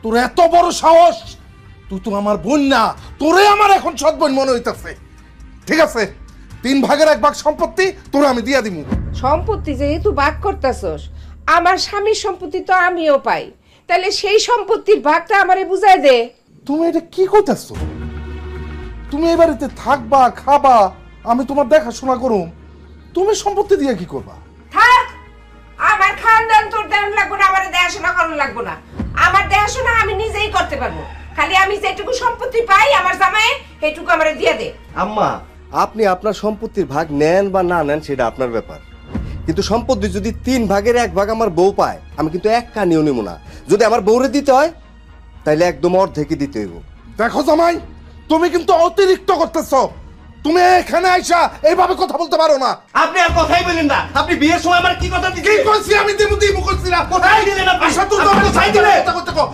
তোর এত বড় সাহস! তুই তো আমার বোন না, তোরে আমার এখন সৎ বোন মনে হইতেছে। ঠিক আছে, 3 ভাগের 1 ভাগ সম্পত্তি তোরে আমি দিয়া দিমু। সম্পত্তি যেহেতু ভাগ করতেছস, আমার স্বামীর সম্পত্তি তো আমিও পাই, তাহলে সেই সম্পত্তির ভাগটা আমারে বুঝাই দে। তুমি এটা কি কইতাছো? তুমি এই বাড়িতে থাকবা, খাবা, আমি তোমার দেখাশোনা করুম, তুমি সম্পত্তি দিয়ে কি করবা? থাক, আমার খানদান তোর দেন লাগবো না, আমার দেখাশোনা করানো লাগবো না। আমার দেখাশোনা আমি নিজেই করতে পারবো। খালি আমি যেটুকু সম্পত্তি পাই আমার জামাই, এইটুকু আমারে দিয়ে দে। আম্মা, আপনি আপনার সম্পত্তির ভাগ নেন বা না নেন সেটা আপনার ব্যাপার, কিন্তু সম্পত্তি যদি 3 ভাগের 1 ভাগ আমার বউ পায়, আমি কিন্তু এক কানিও নেব না। যদি আমার বউরে দিতে হয় তাইলে একদম অর্ধেকই দিতে হইব। দেখো জামাই, তুমি কিন্তু অতিরিক্ত করতেছো। তুমি এখানে আইসা এইভাবে কথা বলতে পারো না। আপনি আর কথাই বলেন না। আপনি বিয়ের সময় আমার কি কথা কি কইছি আমি? দিমু দিমু কইছি না। কোথায় দিলেন আপনি? আচ্ছা তুই তো আপনি কোথায় দিলেন? কথা কইতে কও।